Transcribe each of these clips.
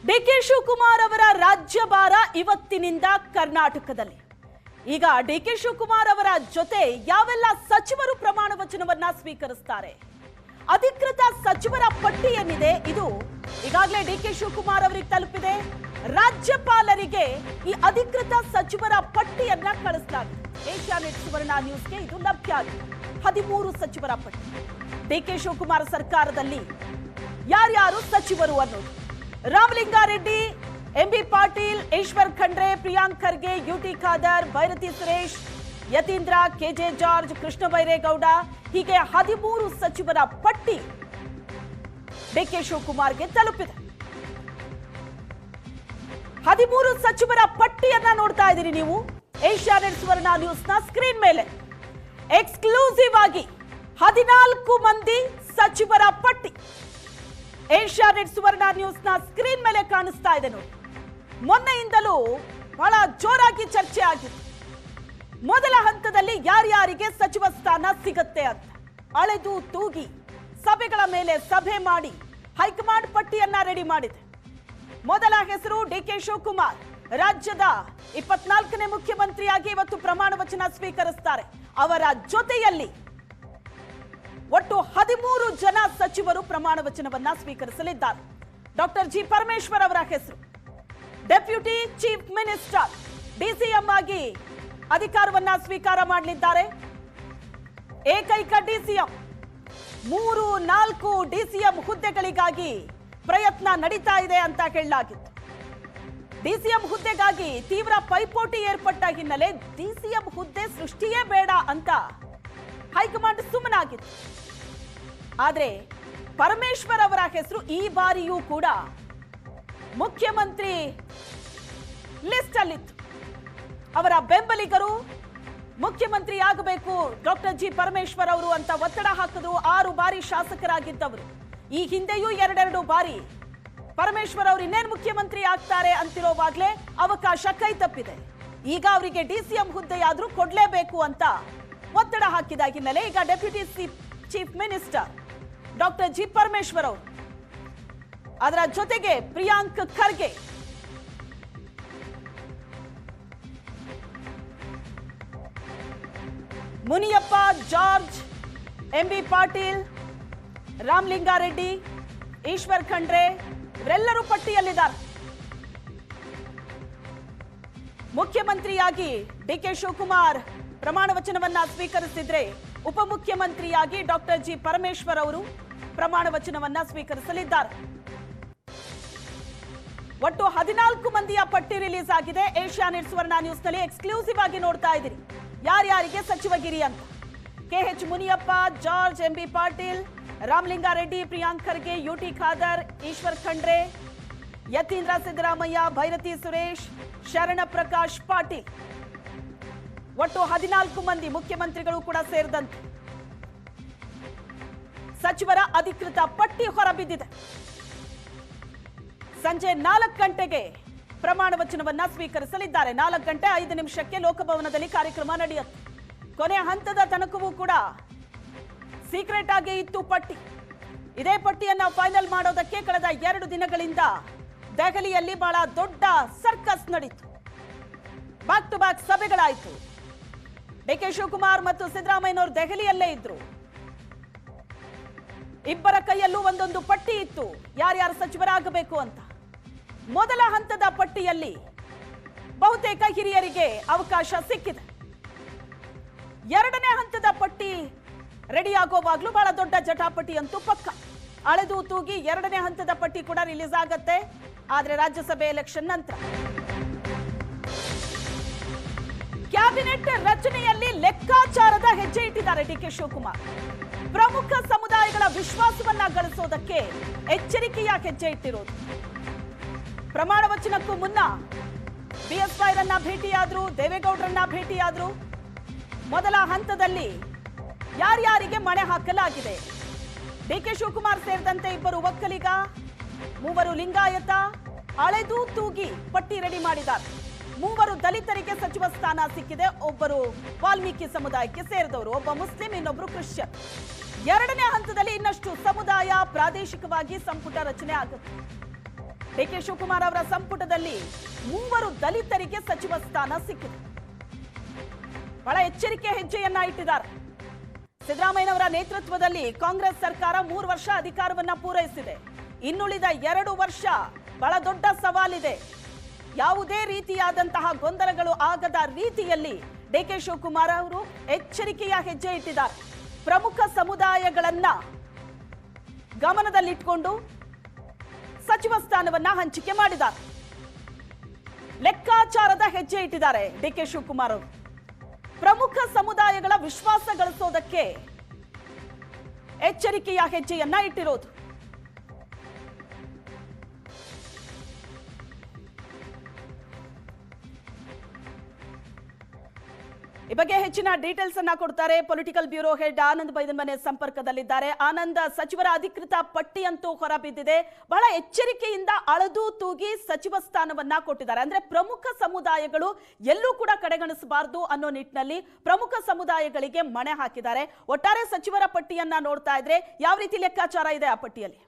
DK Shivakumar ಅವರ ರಾಜ್ಯಭಾರ ಇವತ್ತಿನಿಂದ ಕರ್ನಾಟಕದಲ್ಲಿ. ಈಗ ಡಿಕೆ ಶಿವಕುಮಾರ್ ಅವರ ಜೊತೆ ಯಾವೆಲ್ಲ ಸಚಿವರು ಪ್ರಮಾಣ ವಚನವನ್ನ ಸ್ವೀಕರಿಸುತ್ತಾರೆ, ಅಧಿಕೃತ ಸಚಿವರ ಪಟ್ಟಿ ಏನಿದೆ ಇದು ಈಗಾಗಲೇ ಡಿಕೆ ಶಿವಕುಮಾರ್ ಅವರಿಗೆ ತಲುಪಿದೆ. ರಾಜ್ಯಪಾಲರಿಗೆ ಈ ಅಧಿಕೃತ ಸಚಿವರ ಪಟ್ಟಿಯನ್ನ ಕಳಿಸಲಾಗಿದೆ. ಏಷ್ಯಾನೆಟ್ ಸುವರ್ಣ ನ್ಯೂಸ್ಗೆ ಇದು ಲಭ್ಯ ಆಗಿದೆ. 13 ಸಚಿವರ ಪಟ್ಟಿ. ಡಿಕೆ ಶಿವಕುಮಾರ್ ಸರ್ಕಾರದಲ್ಲಿ ಯಾರ್ಯಾರು ಸಚಿವರು ಅನ್ನೋದು: Ramalinga Reddy, MB Patil, Eshwar Khandre, Priyank Kharge, UT Khader, Byrathi Suresh, Yathindra, KJ George, Krishna Byregowda, ಹೀಗೆ 13 ಸಚಿವರ ಪಟ್ಟಿ ಡಿಕೆ ಶಿವಕುಮಾರ್ಗೆ ತಲುಪಿದೆ. 13 ಸಚಿವರ ಪಟ್ಟಿಯನ್ನ ನೋಡ್ತಾ ಇದ್ದೀರಿ ನೀವು ಏಷ್ಯಾನೆಟ್ ಸುವರ್ಣ ನ್ಯೂಸ್ನ ಸ್ಕ್ರೀನ್ ಮೇಲೆ. ಎಕ್ಸ್ಕ್ಲೂಸಿವ್ ಆಗಿ 14 ಮಂದಿ ಸಚಿವರ ಪಟ್ಟಿ ಏಷ್ಯಾನೆಟ್ ಸುವರ್ಣ ನ್ಯೂಸ್ನ ಸ್ಕ್ರೀನ್ ಮೇಲೆ ಕಾಣಿಸ್ತಾ ಇದೆ ನೋಡಿ. ಮೊನ್ನೆಯಿಂದಲೂ ಬಹಳ ಜೋರಾಗಿ ಚರ್ಚೆ ಆಗಿದೆ. ಮೊದಲ ಹಂತದಲ್ಲಿ ಯಾರ್ಯಾರಿಗೆ ಸಚಿವ ಸ್ಥಾನ ಸಿಗುತ್ತೆ ಅಂತ ಅಳೆದು ತೂಗಿ ಸಭೆಗಳ ಮೇಲೆ ಸಭೆ ಮಾಡಿ ಹೈಕಮಾಂಡ್ ಪಟ್ಟಿಯನ್ನ ರೆಡಿ ಮಾಡಿದೆ. ಮೊದಲ ಹೆಸರು ಡಿಕೆ ಶಿವಕುಮಾರ್. ರಾಜ್ಯದ 24ನೇ ಮುಖ್ಯಮಂತ್ರಿಯಾಗಿ ಇವತ್ತು ಪ್ರಮಾಣ ವಚನ ಸ್ವೀಕರಿಸುತ್ತಾರೆ. ಅವರ ಜೊತೆಯಲ್ಲಿ ಒಟ್ಟು 13 ಜನ ಸಚಿವರು ಪ್ರಮಾಣ ವಚನವನ್ನ ಸ್ವೀಕರಿಸಲಿದ್ದಾರೆ. ಡಾಕ್ಟರ್ ಜಿ ಪರಮೇಶ್ವರ್ ಅವರ ಹೆಸರು ಡೆಪ್ಯೂಟಿ ಚೀಫ್ ಮಿನಿಸ್ಟರ್, ಡಿಸಿಎಂ ಆಗಿ ಅಧಿಕಾರವನ್ನ ಸ್ವೀಕಾರ ಮಾಡಲಿದ್ದಾರೆ. ಏಕೈಕ ಡಿಸಿಎಂ. 3-4 ಡಿಸಿಎಂ ಹುದ್ದೆಗಳಿಗಾಗಿ ಪ್ರಯತ್ನ ನಡೀತಾ ಇದೆ ಅಂತ ಹೇಳಲಾಗಿತ್ತು. ಡಿಸಿಎಂ ಹುದ್ದೆಗಾಗಿ ತೀವ್ರ ಪೈಪೋಟಿ ಏರ್ಪಟ್ಟ ಹಿನ್ನೆಲೆ ಡಿಸಿಎಂ ಹುದ್ದೆ ಸೃಷ್ಟಿಯೇ ಬೇಡ ಅಂತ ಹೈಕಮಾಂಡ್ ಸುಮ್ಮನಾಗಿತ್ತು. ಆದ್ರೆ ಪರಮೇಶ್ವರ್ ಅವರ ಹೆಸರು ಈ ಬಾರಿಯೂ ಕೂಡ ಮುಖ್ಯಮಂತ್ರಿ ಲಿಸ್ಟ್ ಅಲ್ಲಿತ್ತು. ಅವರ ಬೆಂಬಲಿಗರು ಮುಖ್ಯಮಂತ್ರಿ ಆಗಬೇಕು ಡಾಕ್ಟರ್ ಜಿ ಪರಮೇಶ್ವರ್ ಅವರು ಅಂತ ಒತ್ತಡ ಹಾಕಿದ್ರು. 6 ಬಾರಿ ಶಾಸಕರಾಗಿದ್ದವರು. ಈ ಹಿಂದೆಯೂ 2 ಬಾರಿ ಪರಮೇಶ್ವರ್ ಅವರು ಇನ್ನೇನು ಮುಖ್ಯಮಂತ್ರಿ ಆಗ್ತಾರೆ ಅಂತಿರೋವಾಗ್ಲೇ ಅವಕಾಶ ಕೈ ತಪ್ಪಿದೆ. ಈಗ ಅವರಿಗೆ ಡಿಸಿಎಂ ಹುದ್ದೆಯಾದ್ರೂ ಕೊಡ್ಲೇಬೇಕು ಅಂತ ಒತ್ತಡ ಹಾಕಿದ ಹಿನ್ನೆಲೆ ಈಗ deputy chief minister doctor G Parameshwar ಅವರು, ಅದರ ಜೊತೆಗೆ ಪ್ರಿಯಾಂಕ್ ಖರ್ಗೆ, ಮುನಿಯಪ್ಪ, ಜಾರ್ಜ್, ಎಂಬಿ ಪಾಟೀಲ್, ರಾಮಲಿಂಗಾರೆಡ್ಡಿ, ಈಶ್ವರ್ ಖಂಡ್ರೆ ಇವರೆಲ್ಲರೂ ಪಟ್ಟಿಯಲ್ಲಿದ್ದಾರೆ. ಮುಖ್ಯಮಂತ್ರಿಯಾಗಿ ಡಿಕೆ ಶಿವಕುಮಾರ್ ಪ್ರಮಾಣ ವಚನವನ್ನ ಸ್ವೀಕರಿಸಿದ್ರೆ ಉಪಮುಖ್ಯಮಂತ್ರಿಯಾಗಿ ಡಾಕ್ಟರ್ ಜಿ ಪರಮೇಶ್ವರ್ ಅವರು ಪ್ರಮಾಣ ವಚನವನ್ನ ಸ್ವೀಕರಿಸಲಿದ್ದಾರೆ. ಒಟ್ಟು 14 ಮಂದಿಯ ಪಟ್ಟಿ ರಿಲೀಸ್ ಆಗಿದೆ. ಏಷ್ಯಾನೆಟ್ ಸುವರ್ಣ ನ್ಯೂಸ್ ನಲ್ಲಿ ಎಕ್ಸ್ಕ್ಲೂಸಿವ್ ಆಗಿ ನೋಡ್ತಾ ಇದ್ದೀರಿ ಯಾರ್ಯಾರಿಗೆ ಸಚಿವಗಿರಿ ಅಂತ. KH Muniyappa, George, MB Patil, Ramalinga Reddy, Priyank Kharge, UT Khader, Eshwar Khandre, Yathindra Siddaramaiah, Byrathi Suresh, Sharan Prakash Patil. ಒಟ್ಟು 14 ಮಂದಿ ಮುಖ್ಯಮಂತ್ರಿಗಳು ಕೂಡ ಸೇರಿದಂತೆ ಸಚಿವರ ಅಧಿಕೃತ ಪಟ್ಟಿ ಹೊರಬಿದ್ದಿದೆ. ಸಂಜೆ 4 ಗಂಟೆಗೆ ಪ್ರಮಾಣ ವಚನವನ್ನ ಸ್ವೀಕರಿಸಲಿದ್ದಾರೆ. 4 ಗಂಟೆ 5 ನಿಮಿಷಕ್ಕೆ ಲೋಕಭವನದಲ್ಲಿ ಕಾರ್ಯಕ್ರಮ ನಡೆಯುತ್ತೆ. ಕೊನೆ ಹಂತದ ತನಕವೂ ಕೂಡ ಸೀಕ್ರೆಟ್ ಆಗಿ ಇತ್ತು ಪಟ್ಟಿ. ಇದೇ ಪಟ್ಟಿಯನ್ನ ಫೈನಲ್ ಮಾಡೋದಕ್ಕೆ ಕಳೆದ 2 ದಿನಗಳಿಂದ ದೆಹಲಿಯಲ್ಲಿ ಬಹಳ ದೊಡ್ಡ ಸರ್ಕಸ್ ನಡೀತು. ಬ್ಯಾಕ್ ಟು ಬ್ಯಾಕ್ ಸಭೆಗಳಾಯಿತು. ಡಿಕೆ ಶಿವಕುಮಾರ್ ಮತ್ತು ಸಿದ್ದರಾಮಯ್ಯನವರು ದೆಹಲಿಯಲ್ಲೇ ಇದ್ರು. ಇಬ್ಬರ ಕೈಯಲ್ಲೂ ಒಂದೊಂದು ಪಟ್ಟಿ ಇತ್ತು ಯಾರ್ಯಾರು ಸಚಿವರಾಗಬೇಕು ಅಂತ. ಮೊದಲ ಹಂತದ ಪಟ್ಟಿಯಲ್ಲಿ ಬಹುತೇಕ ಹಿರಿಯರಿಗೆ ಅವಕಾಶ ಸಿಕ್ಕಿದೆ. 2ನೇ ಹಂತದ ಪಟ್ಟಿ ರೆಡಿ ಆಗೋವಾಗ್ಲೂ ಬಹಳ ದೊಡ್ಡ ಜಟಾಪಟಿ ಅಂತೂ ಪಕ್ಕ. ಅಳೆದು ತೂಗಿ 2ನೇ ಹಂತದ ಪಟ್ಟಿ ಕೂಡ ರಿಲೀಸ್ ಆಗತ್ತೆ. ಆದ್ರೆ ರಾಜ್ಯಸಭೆ ಎಲೆಕ್ಷನ್ ನಂತರ ಕ್ಯಾಬಿನೆಟ್ ರಚನೆಯಲ್ಲಿ ಲೆಕ್ಕಾಚಾರದ ಹೆಜ್ಜೆ ಇಟ್ಟಿದ್ದಾರೆ ಡಿಕೆ ಶಿವಕುಮಾರ್. ಪ್ರಮುಖ ಸಮುದಾಯಗಳ ವಿಶ್ವಾಸವನ್ನ ಗಳಿಸೋದಕ್ಕೆ ಎಚ್ಚರಿಕೆಯ ಹೆಜ್ಜೆ ಇಟ್ಟಿರೋದು. ಪ್ರಮಾಣ ವಚನಕ್ಕೂ ಮುನ್ನ ಬಿಎಸ್ವೈರನ್ನ ಭೇಟಿಯಾದ್ರು, ದೇವೇಗೌಡರನ್ನ ಭೇಟಿಯಾದ್ರು. ಮೊದಲ ಹಂತದಲ್ಲಿ ಯಾರ್ಯಾರಿಗೆ ಮಣೆ ಹಾಕಲಾಗಿದೆ? ಡಿಕೆ ಶಿವಕುಮಾರ್ ಸೇರಿದಂತೆ 2 ಒಕ್ಕಲಿಗ, 3 ಲಿಂಗಾಯತ, ಅಳೆದು ತೂಗಿ ಪಟ್ಟಿ ರೆಡಿ ಮಾಡಿದ್ದಾರೆ. 3 ದಲಿತರಿಗೆ ಸಚಿವ ಸ್ಥಾನ ಸಿಕ್ಕಿದೆ. ಒಬ್ಬರು ವಾಲ್ಮೀಕಿ ಸಮುದಾಯಕ್ಕೆ ಸೇರಿದವರು, ಒಬ್ಬ ಮುಸ್ಲಿಂ, ಇನ್ನೊಬ್ರು ಕ್ರಿಶ್ಚಿಯನ್. 2ನೇ ಹಂತದಲ್ಲಿ ಇನ್ನಷ್ಟು ಸಮುದಾಯ ಪ್ರಾದೇಶಿಕವಾಗಿ ಸಂಪುಟ ರಚನೆ ಆಗುತ್ತೆ. ಡಿಕೆ ಶಿವಕುಮಾರ್ ಅವರ ಸಂಪುಟದಲ್ಲಿ 3 ದಲಿತರಿಗೆ ಸಚಿವ ಸ್ಥಾನ ಸಿಕ್ಕಿದೆ. ಬಹಳ ಎಚ್ಚರಿಕೆ ಹೆಜ್ಜೆಯನ್ನ ಇಟ್ಟಿದ್ದಾರೆ. ಸಿದ್ದರಾಮಯ್ಯನವರ ನೇತೃತ್ವದಲ್ಲಿ ಕಾಂಗ್ರೆಸ್ ಸರ್ಕಾರ 3 ವರ್ಷ ಅಧಿಕಾರವನ್ನ ಪೂರೈಸಿದೆ. ಇನ್ನುಳಿದ 2 ವರ್ಷ ಬಹಳ ದೊಡ್ಡ ಸವಾಲಿದೆ. ಯಾವುದೇ ರೀತಿಯಾದಂತಹ ಗೊಂದಲಗಳು ಆಗದ ರೀತಿಯಲ್ಲಿ ಡಿಕೆ ಶಿವಕುಮಾರ್ ಅವರು ಎಚ್ಚರಿಕೆಯ ಹೆಜ್ಜೆ ಇಟ್ಟಿದ್ದಾರೆ. ಪ್ರಮುಖ ಸಮುದಾಯಗಳನ್ನ ಗಮನದಲ್ಲಿಟ್ಟುಕೊಂಡು ಸಚಿವ ಸ್ಥಾನವನ್ನ ಹಂಚಿಕೆ ಮಾಡಿದ್ದಾರೆ. ಲೆಕ್ಕಾಚಾರದ ಹೆಜ್ಜೆ ಇಟ್ಟಿದ್ದಾರೆ ಡಿಕೆ ಶಿವಕುಮಾರ್ ಅವರು. ಪ್ರಮುಖ ಸಮುದಾಯಗಳ ವಿಶ್ವಾಸ ಗಳಿಸೋದಕ್ಕೆ ಎಚ್ಚರಿಕೆಯ ಹೆಜ್ಜೆಯನ್ನ ಇಟ್ಟಿರೋದು. ಈ ಬಗ್ಗೆ ಹೆಚ್ಚಿನ ಡೀಟೇಲ್ಸ್ ಅನ್ನ ಕೊಡ್ತಾರೆ ಪೊಲಿಟಿಕಲ್ ಬ್ಯೂರೋ ಹೆಡ್ ಆನಂದ್ ಬೈದನ್ ಮನೆ ಸಂಪರ್ಕದಲ್ಲಿದ್ದಾರೆ. ಆನಂದ್, ಸಚಿವರ ಅಧಿಕೃತ ಪಟ್ಟಿ ಅಂತೂ ಹೊರಬಿದ್ದಿದೆ. ಬಹಳ ಎಚ್ಚರಿಕೆಯಿಂದ ಅಳದು ತೂಗಿ ಸಚಿವ ಸ್ಥಾನವನ್ನ ಕೊಟ್ಟಿದ್ದಾರೆ. ಅಂದ್ರೆ ಪ್ರಮುಖ ಸಮುದಾಯಗಳು ಎಲ್ಲೂ ಕೂಡ ಕಡೆಗಣಿಸಬಾರದು ಅನ್ನೋ ನಿಟ್ಟಿನಲ್ಲಿ ಪ್ರಮುಖ ಸಮುದಾಯಗಳಿಗೆ ಮಣೆ ಹಾಕಿದ್ದಾರೆ. ಒಟ್ಟಾರೆ ಸಚಿವರ ಪಟ್ಟಿಯನ್ನ ನೋಡ್ತಾ ಇದ್ರೆ ಯಾವ ರೀತಿ ಲೆಕ್ಕಾಚಾರ ಇದೆ ಆ ಪಟ್ಟಿಯಲ್ಲಿ?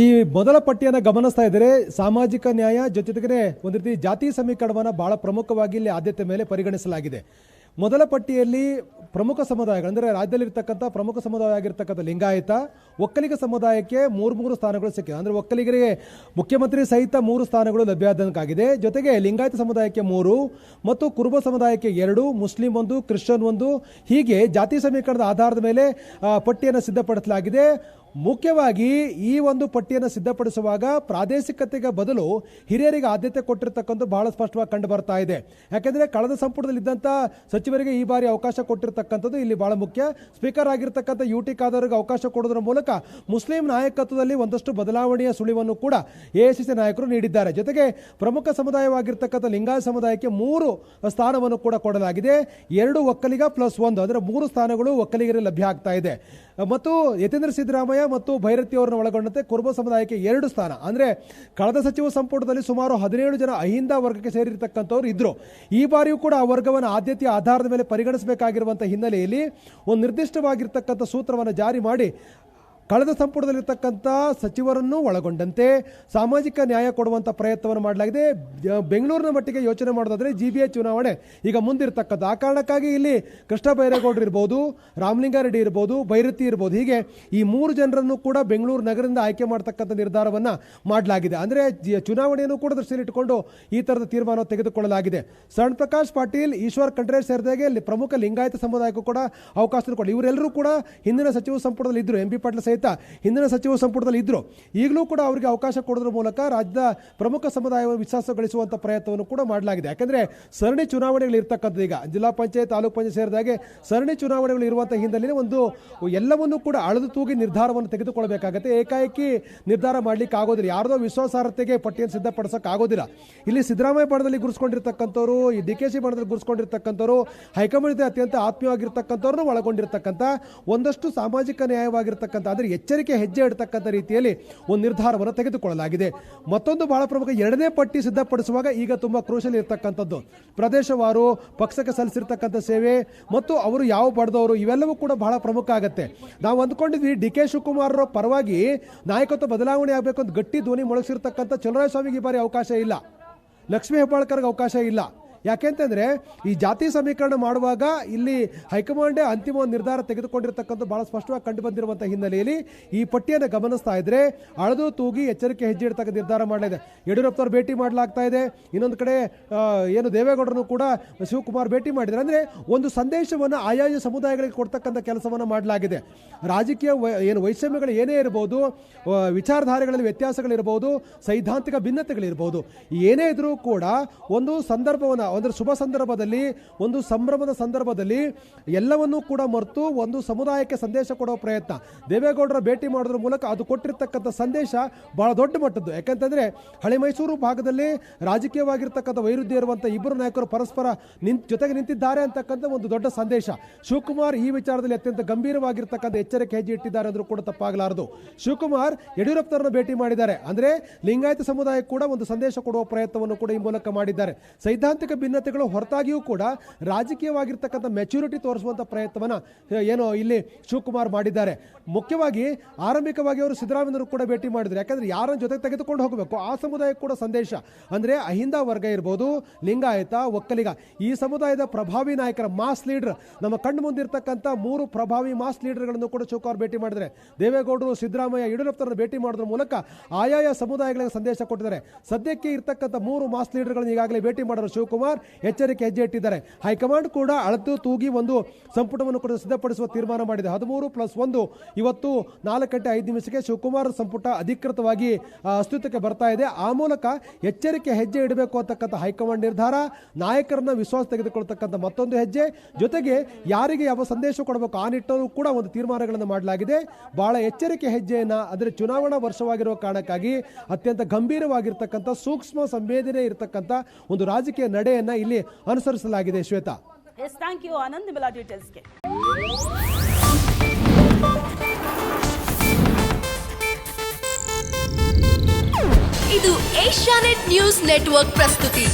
ಈ ಮೊದಲ ಪಟ್ಟಿಯನ್ನು ಗಮನಿಸ್ತಾ ಇದ್ದರೆ ಸಾಮಾಜಿಕ ನ್ಯಾಯ ಜೊತೆಗೆ ಒಂದು ರೀತಿ ಜಾತಿ ಸಮೀಕರಣವನ್ನು ಬಹಳ ಪ್ರಮುಖವಾಗಿ ಇಲ್ಲಿ ಆದ್ಯತೆ ಮೇಲೆ ಪರಿಗಣಿಸಲಾಗಿದೆ. ಮೊದಲ ಪಟ್ಟಿಯಲ್ಲಿ ಪ್ರಮುಖ ಸಮುದಾಯಗಳು ಅಂದರೆ ರಾಜ್ಯದಲ್ಲಿರ್ತಕ್ಕಂಥ ಪ್ರಮುಖ ಸಮುದಾಯ ಆಗಿರ್ತಕ್ಕಂಥ ಲಿಂಗಾಯತ, ಒಕ್ಕಲಿಗ ಸಮುದಾಯಕ್ಕೆ 3 ಸ್ಥಾನಗಳು ಸಿಕ್ಕಿದೆ. ಅಂದರೆ ಒಕ್ಕಲಿಗರಿಗೆ ಮುಖ್ಯಮಂತ್ರಿ ಸಹಿತ 3 ಸ್ಥಾನಗಳು ಲಭ್ಯವಾದಂತಾಗಿದೆ. ಜೊತೆಗೆ ಲಿಂಗಾಯತ ಸಮುದಾಯಕ್ಕೆ 3 ಮತ್ತು ಕುರುಬ ಸಮುದಾಯಕ್ಕೆ 2, ಮುಸ್ಲಿಂ 1, ಕ್ರಿಶ್ಚಿಯನ್ 1, ಹೀಗೆ ಜಾತಿ ಸಮೀಕರಣದ ಆಧಾರದ ಮೇಲೆ ಪಟ್ಟಿಯನ್ನು ಸಿದ್ಧಪಡಿಸಲಾಗಿದೆ. ಮುಖ್ಯವಾಗಿ ಈ ಒಂದು ಪಟ್ಟಿಯನ್ನು ಸಿದ್ಧಪಡಿಸುವಾಗ ಪ್ರಾದೇಶಿಕತೆಗೆ ಬದಲು ಹಿರಿಯರಿಗೆ ಆದ್ಯತೆ ಕೊಟ್ಟಿರ್ತಕ್ಕಂಥ ಬಹಳ ಸ್ಪಷ್ಟವಾಗಿ ಕಂಡು ಬರ್ತಾ ಇದೆ. ಯಾಕೆಂದರೆ ಕಳೆದ ಸಂಪುಟದಲ್ಲಿದ್ದಂಥ ಸಚಿವರಿಗೆ ಈ ಬಾರಿ ಅವಕಾಶ ಕೊಟ್ಟಿರ್ತಕ್ಕಂಥದ್ದು ಇಲ್ಲಿ ಬಹಳ ಮುಖ್ಯ. ಸ್ಪೀಕರ್ ಆಗಿರ್ತಕ್ಕಂಥ UT ಖಾದರ್ಗೆ ಅವಕಾಶ ಕೊಡೋದ್ರ ಮೂಲಕ ಮುಸ್ಲಿಂ ನಾಯಕತ್ವದಲ್ಲಿ ಒಂದಷ್ಟು ಬದಲಾವಣೆಯ ಸುಳಿವನ್ನು ಕೂಡ AICC ನಾಯಕರು ನೀಡಿದ್ದಾರೆ. ಜೊತೆಗೆ ಪ್ರಮುಖ ಸಮುದಾಯವಾಗಿರ್ತಕ್ಕಂಥ ಲಿಂಗಾಯತ ಸಮುದಾಯಕ್ಕೆ 3 ಸ್ಥಾನವನ್ನು ಕೂಡ ಕೊಡಲಾಗಿದೆ. 2 ಒಕ್ಕಲಿಗ ಪ್ಲಸ್ 1 ಅಂದರೆ 3 ಸ್ಥಾನಗಳು ಒಕ್ಕಲಿಗರಿಗೆ ಲಭ್ಯ ಆಗ್ತಾ ಇದೆ. ಮತ್ತು ಯತೀಂದ್ರ ಸಿದ್ದರಾಮಯ್ಯ ಮತ್ತು ಭೈರತಿ ಅವರನ್ನು ಒಳಗೊಂಡಂತೆ ಕುರುಬ ಸಮುದಾಯಕ್ಕೆ 2 ಸ್ಥಾನ. ಅಂದರೆ ಕಳೆದ ಸಚಿವ ಸಂಪುಟದಲ್ಲಿ ಸುಮಾರು 17 ಜನ ಅಹಿಂದ ವರ್ಗಕ್ಕೆ ಸೇರಿರ್ತಕ್ಕಂಥವ್ರು ಇದ್ರು. ಈ ಬಾರಿಯೂ ಕೂಡ ಆ ವರ್ಗವನ್ನು ಆದ್ಯತೆಯ ಆಧಾರದ ಮೇಲೆ ಪರಿಗಣಿಸಬೇಕಾಗಿರುವಂಥ ಹಿನ್ನೆಲೆಯಲ್ಲಿ ಒಂದು ನಿರ್ದಿಷ್ಟವಾಗಿರ್ತಕ್ಕಂಥ ಸೂತ್ರವನ್ನು ಜಾರಿ ಮಾಡಿ ಕಳೆದ ಸಂಪುಟದಲ್ಲಿರ್ತಕ್ಕಂಥ ಸಚಿವರನ್ನು ಒಳಗೊಂಡಂತೆ ಸಾಮಾಜಿಕ ನ್ಯಾಯ ಕೊಡುವಂಥ ಪ್ರಯತ್ನವನ್ನು ಮಾಡಲಾಗಿದೆ. ಬೆಂಗಳೂರಿನ ಮಟ್ಟಿಗೆ ಯೋಚನೆ ಮಾಡೋದಾದರೆ GBA ಚುನಾವಣೆ ಈಗ ಮುಂದಿರ್ತಕ್ಕಂಥ ಆ ಕಾರಣಕ್ಕಾಗಿ ಇಲ್ಲಿ ಕೃಷ್ಣ ಬೈರೇಗೌಡರು ಇರ್ಬೋದು, ರಾಮಲಿಂಗಾರೆಡ್ಡಿ ಇರ್ಬೋದು, ಭೈರತಿ ಇರ್ಬೋದು, ಹೀಗೆ ಈ 3 ಜನರನ್ನು ಕೂಡ ಬೆಂಗಳೂರು ನಗರದಿಂದ ಆಯ್ಕೆ ಮಾಡ್ತಕ್ಕಂಥ ನಿರ್ಧಾರವನ್ನು ಮಾಡಲಾಗಿದೆ. ಅಂದರೆ ಚುನಾವಣೆಯನ್ನು ಕೂಡ ದೃಷ್ಟಿಯಲ್ಲಿಟ್ಟುಕೊಂಡು ಈ ಥರದ ತೀರ್ಮಾನ ತೆಗೆದುಕೊಳ್ಳಲಾಗಿದೆ. ಶರಣ್ ಪ್ರಕಾಶ್ ಪಾಟೀಲ್, ಈಶ್ವರ್ ಖಂಡ್ರೆ ಸೇರಿದಾಗೆ ಪ್ರಮುಖ ಲಿಂಗಾಯತ ಸಮುದಾಯಕ್ಕೂ ಕೂಡ ಅವಕಾಶ ಕೊಡಿ. ಇವರೆಲ್ಲರೂ ಕೂಡ ಹಿಂದಿನ ಸಚಿವ ಸಂಪುಟದಲ್ಲಿ ಇದ್ದರು. MB ಪಾಟೀಲ್ ಸಹಿತ ಹಿಂದಿನ ಸಚಿವ ಸಂಪುಟದಲ್ಲಿ ಇದ್ರು. ಈಗಲೂ ಕೂಡ ಅವರಿಗೆ ಅವಕಾಶ ಕೊಡೋದ್ರ ಮೂಲಕ ರಾಜ್ಯದ ಪ್ರಮುಖ ಸಮುದಾಯವನ್ನು ವಿಶ್ವಾಸ ಗಳಿಸುವಂತ ಪ್ರಯತ್ನವನ್ನು ಕೂಡ ಮಾಡಲಾಗಿದೆ. ಯಾಕಂದ್ರೆ ಸರಣಿ ಚುನಾವಣೆಗಳು ಇರ್ತಕ್ಕಂಥದ್ದು ಈಗ ಜಿಲ್ಲಾ ಪಂಚಾಯತ್, ತಾಲೂಕು ಪಂಚಾಯತ್ ಸೇರಿದಾಗೆ ಸರಣಿ ಚುನಾವಣೆಗಳು ಇರುವಂತಹ ಹಿನ್ನೆಲೆಯಲ್ಲಿ ಒಂದು ಎಲ್ಲವನ್ನೂ ಕೂಡ ಅಳೆದು ತೂಗಿ ನಿರ್ಧಾರವನ್ನು ತೆಗೆದುಕೊಳ್ಳಬೇಕಾಗುತ್ತೆ. ಏಕಾಏಕಿ ನಿರ್ಧಾರ ಮಾಡ್ಲಿಕ್ಕೆ ಆಗೋದಿಲ್ಲ. ಯಾರದೋ ವಿಶ್ವಾಸಾರ್ಹತೆಗೆ ಪಟ್ಟಿಯನ್ನು ಸಿದ್ಧಪಡಿಸಕ್ಕೆ ಆಗೋದಿಲ್ಲ. ಇಲ್ಲಿ ಸಿದ್ದರಾಮಯ್ಯ ಬಣದಲ್ಲಿ ಗುರುಸ್ಕೊಂಡಿರ್ತಕ್ಕಂಥವ್ರು, ಈ DKC ಬಣದಲ್ಲಿ ಗುರುಸ್ಕೊಂಡಿರ್ತಕ್ಕಂಥವ್ರು, ಹೈಕಮಾಂಡ್ ಅತ್ಯಂತ ಆತ್ಮೀಯವಾಗಿರ್ತಕ್ಕಂಥವ್ರನ್ನು ಒಳಗೊಂಡಿರ್ತಕ್ಕಂಥ ಒಂದಷ್ಟು ಸಾಮಾಜಿಕ ನ್ಯಾಯವಾಗಿರ್ತಕ್ಕಂಥ ಅಂದರೆ ಎಚ್ಚರಿಕೆ ಹೆಜ್ಜೆ ಇಡತಕ್ಕಂಥ ರೀತಿಯಲ್ಲಿ ಒಂದು ನಿರ್ಧಾರವನ್ನು ತೆಗೆದುಕೊಳ್ಳಲಾಗಿದೆ. ಮತ್ತೊಂದು ಬಹಳ ಪ್ರಮುಖ 2ನೇ ಪಟ್ಟಿ ಸಿದ್ಧಪಡಿಸುವಾಗ ಈಗ ತುಂಬಾ ಕ್ರೂಷಲ್ ಇರತಕ್ಕಂಥದ್ದು ಪ್ರದೇಶವಾರು, ಪಕ್ಷಕ್ಕೆ ಸಲ್ಲಿಸಿರ್ತಕ್ಕಂಥ ಸೇವೆ ಮತ್ತು ಅವರು ಯಾವ ಪಡೆದವರು, ಇವೆಲ್ಲವೂ ಕೂಡ ಬಹಳ ಪ್ರಮುಖ ಆಗುತ್ತೆ. ನಾವು ಅಂದ್ಕೊಂಡಿದ್ವಿ DK ಶಿವಕುಮಾರ್ ಪರವಾಗಿ ನಾಯಕತ್ವ ಬದಲಾವಣೆ ಆಗಬೇಕು ಅಂತ ಗಟ್ಟಿ ಧ್ವನಿ ಮೊಳಗಿಸಿರ್ತಕ್ಕಂಥ ಚಲುವರಾಯಸ್ವಾಮಿಗೆ ಈ ಬಾರಿ ಅವಕಾಶ ಇಲ್ಲ, ಲಕ್ಷ್ಮೀ ಹೆಬ್ಬಾಳ್ಕರ್ಗೆ ಅವಕಾಶ ಇಲ್ಲ. ಯಾಕೆಂತಂದ್ರೆ ಈ ಜಾತಿ ಸಮೀಕರಣ ಮಾಡುವಾಗ ಇಲ್ಲಿ ಹೈಕಮಾಂಡೇ ಅಂತಿಮ ನಿರ್ಧಾರ ತೆಗೆದುಕೊಂಡಿರ್ತಕ್ಕಂಥ ಬಹಳ ಸ್ಪಷ್ಟವಾಗಿ ಕಂಡು ಬಂದಿರುವಂತಹ ಹಿನ್ನೆಲೆಯಲ್ಲಿ ಈ ಪಟ್ಟಿಯನ್ನು ಗಮನಿಸ್ತಾ ಇದ್ರೆ ಅಳದು ತೂಗಿ ಎಚ್ಚರಿಕೆ ಹೆಜ್ಜೆ ಇಡ್ತಕ್ಕ ನಿರ್ಧಾರ ಮಾಡಲಾಗಿದೆ. ಯಡಿಯೂರಪ್ಪನವರು ಭೇಟಿ ಮಾಡಲಾಗ್ತಾ ಇದೆ. ಇನ್ನೊಂದು ಕಡೆ ಏನು ದೇವೇಗೌಡರನ್ನು ಕೂಡ ಶಿವಕುಮಾರ್ ಭೇಟಿ ಮಾಡಿದ್ದಾರೆ. ಅಂದ್ರೆ ಒಂದು ಸಂದೇಶವನ್ನು ಆಯಾಯ ಸಮುದಾಯಗಳಿಗೆ ಕೊಡ್ತಕ್ಕಂಥ ಕೆಲಸವನ್ನು ಮಾಡಲಾಗಿದೆ. ರಾಜಕೀಯ ಏನು ವೈಷಮ್ಯಗಳು ಏನೇ ಇರಬಹುದು, ವಿಚಾರಧಾರೆಗಳಲ್ಲಿ ವ್ಯತ್ಯಾಸಗಳಿರಬಹುದು, ಸೈದ್ಧಾಂತಿಕ ಭಿನ್ನತೆಗಳಿರಬಹುದು, ಏನೇ ಇದ್ರೂ ಕೂಡ ಒಂದು ಸಂದರ್ಭವನ್ನು, ಒಂದು ಶುಭ ಸಂದರ್ಭದಲ್ಲಿ, ಒಂದು ಸಂಭ್ರಮದ ಸಂದರ್ಭದಲ್ಲಿ ಎಲ್ಲವನ್ನೂ ಕೂಡ ಮರೆತು ಒಂದು ಸಮುದಾಯಕ್ಕೆ ಸಂದೇಶ ಕೊಡೋ ಪ್ರಯತ್ನ ದೇವೇಗೌಡರ ಭೇಟಿ ಮಾಡೋದ್ರ ಮೂಲಕ ಅದು ಕೊಟ್ಟಿರ್ತಕ್ಕಂಥ ಸಂದೇಶ ಬಹಳ ದೊಡ್ಡ ಮಟ್ಟದ್ದು. ಯಾಕಂತಂದ್ರೆ ಹಳೆ ಮೈಸೂರು ಭಾಗದಲ್ಲಿ ರಾಜಕೀಯವಾಗಿರ್ತಕ್ಕಂಥ ವೈರುಧ್ಯ ಇರುವಂಥ ಇಬ್ಬರು ನಾಯಕರು ಪರಸ್ಪರ ಜೊತೆಗೆ ನಿಂತಿದ್ದಾರೆ ಅಂತಕ್ಕಂಥ ಒಂದು ದೊಡ್ಡ ಸಂದೇಶ. ಶಿವಕುಮಾರ್ ಈ ವಿಚಾರದಲ್ಲಿ ಅತ್ಯಂತ ಗಂಭೀರವಾಗಿರ್ತಕ್ಕಂಥ ಎಚ್ಚರಿಕೆ ಹೆಜ್ಜೆ ಇಟ್ಟಿದ್ದಾರೆ ಅಂದ್ರೂ ಕೂಡ ತಪ್ಪಾಗಲಾರದು. ಶಿವಕುಮಾರ್ ಯಡಿಯೂರಪ್ಪನವರನ್ನು ಭೇಟಿ ಮಾಡಿದ್ದಾರೆ. ಅಂದ್ರೆ ಲಿಂಗಾಯತ ಸಮುದಾಯಕ್ಕೆ ಕೂಡ ಒಂದು ಸಂದೇಶ ಕೊಡುವ ಪ್ರಯತ್ನವನ್ನು ಕೂಡ ಈ ಮೂಲಕ ಮಾಡಿದ್ದಾರೆ. ಸೈದ್ಧಾಂತಿಕ ಭಿನ್ನತೆಗಳು ಹೊರತಾಗಿಯೂ ಕೂಡ ರಾಜಕೀಯವಾಗಿರ್ತಕ್ಕಂಥ ಮೆಚುರಿಟಿ ತೋರಿಸುವಂಥ ಪ್ರಯತ್ನವನ್ನು ಏನೋ ಇಲ್ಲಿ ಶಿವಕುಮಾರ್ ಮಾಡಿದ್ದಾರೆ. ಮುಖ್ಯವಾಗಿ ಆರಂಭಿಕವಾಗಿ ಅವರು ಸಿದ್ದರಾಮಯ್ಯನವರು ಕೂಡ ಭೇಟಿ ಮಾಡಿದ್ರು. ಯಾಕಂದ್ರೆ ಯಾರನ್ನ ಜೊತೆ ತೆಗೆದುಕೊಂಡು ಹೋಗಬೇಕು ಆ ಸಮುದಾಯಕ್ಕೆ ಕೂಡ ಸಂದೇಶ ಅಂದ್ರೆ ಅಹಿಂದ ವರ್ಗ ಇರ್ಬೋದು, ಲಿಂಗಾಯತ, ಒಕ್ಕಲಿಗ, ಈ ಸಮುದಾಯದ ಪ್ರಭಾವಿ ನಾಯಕರ ಮಾಸ್ ಲೀಡರ್, ನಮ್ಮ ಕಣ್ಣು ಮುಂದಿರ್ತಕ್ಕಂಥ 3 ಪ್ರಭಾವಿ ಮಾಸ್ ಲೀಡರ್ಗಳನ್ನು ಕೂಡ ಶಿವಕುಮಾರ್ ಭೇಟಿ ಮಾಡಿದ್ದಾರೆ. ದೇವೇಗೌಡರು, ಸಿದ್ದರಾಮಯ್ಯ, ಯಡಿಯೂರಪ್ಪರನ್ನು ಭೇಟಿ ಮಾಡೋದ್ರ ಮೂಲಕ ಆಯಾಯ ಸಮುದಾಯಗಳಿಗೆ ಸಂದೇಶ ಕೊಟ್ಟಿದ್ದಾರೆ. ಸದ್ಯಕ್ಕೆ ಇರ್ತಕ್ಕಂಥ 3 ಮಾಸ್ ಲೀಡರ್ಗಳನ್ನು ಈಗಾಗಲೇ ಭೇಟಿ ಮಾಡಿದ್ರು ಶಿವಕುಮಾರ್ ಎಚ್ಚರಿಕೆ ಹೆಜ್ಜೆ ಇಟ್ಟಿದ್ದಾರೆ. ಹೈಕಮಾಂಡ್ ಕೂಡ ಅಳತು ತೂಗಿ ಒಂದು ಸಂಪುಟವನ್ನು ಕೂಡ ಸಿದ್ಧಪಡಿಸುವ ತೀರ್ಮಾನ ಮಾಡಿದೆ. 13+1 ಇವತ್ತು 4:05 ಶಿವಕುಮಾರ್ ಸಂಪುಟ ಅಧಿಕೃತವಾಗಿ ಅಸ್ತಿತ್ವಕ್ಕೆ ಬರ್ತಾ ಇದೆ. ಆ ಮೂಲಕ ಎಚ್ಚರಿಕೆ ಹೆಜ್ಜೆ ಇಡಬೇಕು ಅಂತಕ್ಕಂಥ ಹೈಕಮಾಂಡ್ ನಿರ್ಧಾರ, ನಾಯಕರನ್ನ ವಿಶ್ವಾಸ ತೆಗೆದುಕೊಳ್ತಕ್ಕಂಥ ಮತ್ತೊಂದು ಹೆಜ್ಜೆ, ಜೊತೆಗೆ ಯಾರಿಗೆ ಯಾವ ಸಂದೇಶ ಕೊಡಬೇಕು ಆ ನಿಟ್ಟಲ್ಲೂ ಕೂಡ ಒಂದು ತೀರ್ಮಾನಗಳನ್ನು ಮಾಡಲಾಗಿದೆ. ಬಹಳ ಎಚ್ಚರಿಕೆ ಹೆಜ್ಜೆಯನ್ನ, ಅಂದರೆ ಚುನಾವಣಾ ವರ್ಷವಾಗಿರುವ ಕಾರಣಕ್ಕಾಗಿ ಅತ್ಯಂತ ಗಂಭೀರವಾಗಿರ್ತಕ್ಕಂಥ ಸೂಕ್ಷ್ಮ ಸಂವೇದನೆ ಇರತಕ್ಕಂಥ ಒಂದು ರಾಜಕೀಯ ನಡೆಯನ್ನ ಇಲ್ಲಿ ಅನುಸರಿಸಲಾಗಿದೆ. Shweta, yes, thank you Anand ನಿಮ್ಮೆಲ್ಲ ಡೀಟೇಲ್ಸ್ಗೆ. ಇದು ಏಷ್ಯಾನೆಟ್ ನ್ಯೂಸ್ ನೆಟ್ವರ್ಕ್ ಪ್ರಸ್ತುತಿ.